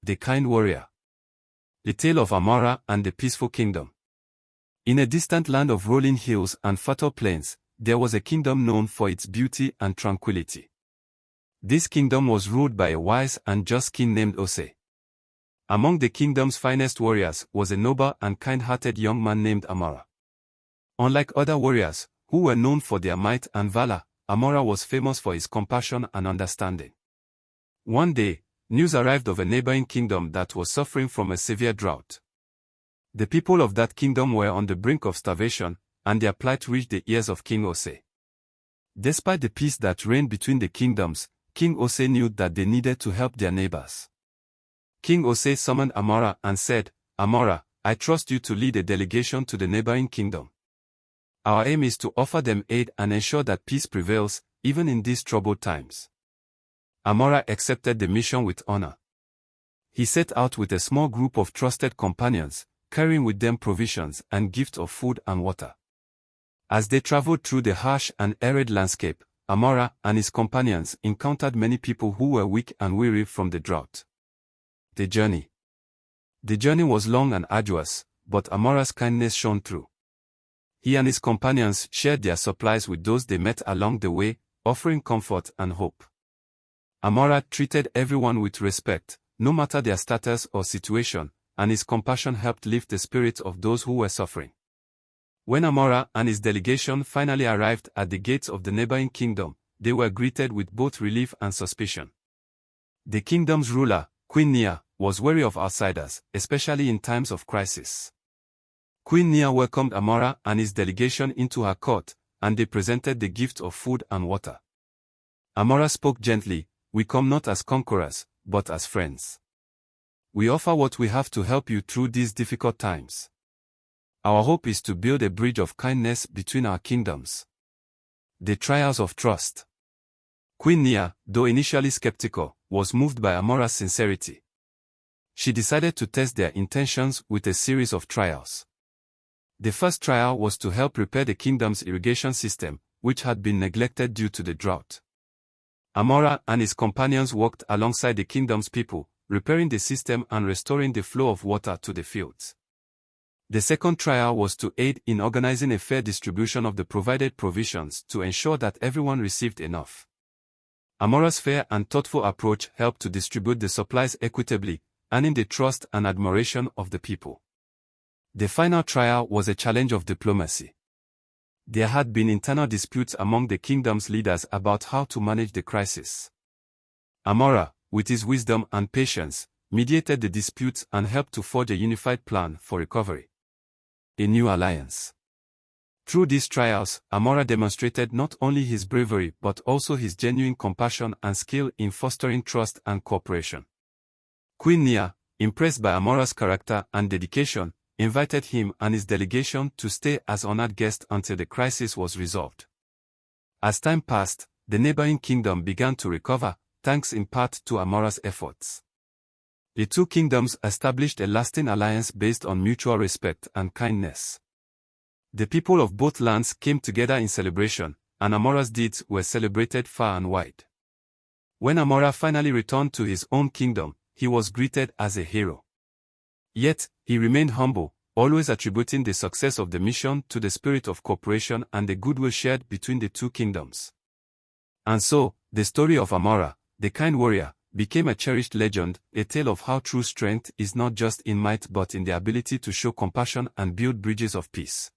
The Kind Warrior. The Tale of Amara and the Peaceful Kingdom. In a distant land of rolling hills and fertile plains, there was a kingdom known for its beauty and tranquility. This kingdom was ruled by a wise and just king named Ose. Among the kingdom's finest warriors was a noble and kind-hearted young man named Amara. Unlike other warriors, who were known for their might and valor, Amara was famous for his compassion and understanding. One day, news arrived of a neighboring kingdom that was suffering from a severe drought. The people of that kingdom were on the brink of starvation, and their plight reached the ears of King Ose. Despite the peace that reigned between the kingdoms, King Ose knew that they needed to help their neighbors. King Ose summoned Amara and said, "Amara, I trust you to lead a delegation to the neighboring kingdom. Our aim is to offer them aid and ensure that peace prevails, even in these troubled times." Amara accepted the mission with honor. He set out with a small group of trusted companions, carrying with them provisions and gifts of food and water. As they traveled through the harsh and arid landscape, Amara and his companions encountered many people who were weak and weary from the drought. The journey was long and arduous, but Amara's kindness shone through. He and his companions shared their supplies with those they met along the way, offering comfort and hope. Amara treated everyone with respect, no matter their status or situation, and his compassion helped lift the spirits of those who were suffering. When Amara and his delegation finally arrived at the gates of the neighboring kingdom, they were greeted with both relief and suspicion. The kingdom's ruler, Queen Nia, was wary of outsiders, especially in times of crisis. Queen Nia welcomed Amara and his delegation into her court, and they presented the gift of food and water. Amara spoke gently, "We come not as conquerors, but as friends. We offer what we have to help you through these difficult times. Our hope is to build a bridge of kindness between our kingdoms." The trials of trust. Queen Nia, though initially skeptical, was moved by Amara's sincerity. She decided to test their intentions with a series of trials. The first trial was to help repair the kingdom's irrigation system, which had been neglected due to the drought. Amara and his companions worked alongside the kingdom's people, repairing the system and restoring the flow of water to the fields. The second trial was to aid in organizing a fair distribution of the provided provisions to ensure that everyone received enough. Amara's fair and thoughtful approach helped to distribute the supplies equitably, earning the trust and admiration of the people. The final trial was a challenge of diplomacy. There had been internal disputes among the kingdom's leaders about how to manage the crisis. Amara, with his wisdom and patience, mediated the disputes and helped to forge a unified plan for recovery. A new alliance. Through these trials, Amara demonstrated not only his bravery but also his genuine compassion and skill in fostering trust and cooperation. Queen Nia, impressed by Amara's character and dedication, invited him and his delegation to stay as honored guests until the crisis was resolved. As time passed, the neighboring kingdom began to recover, thanks in part to Amara's efforts. The two kingdoms established a lasting alliance based on mutual respect and kindness. The people of both lands came together in celebration, and Amara's deeds were celebrated far and wide. When Amara finally returned to his own kingdom, he was greeted as a hero. Yet, he remained humble, always attributing the success of the mission to the spirit of cooperation and the goodwill shared between the two kingdoms. And so, the story of Amara, the kind warrior, became a cherished legend, a tale of how true strength is not just in might but in the ability to show compassion and build bridges of peace.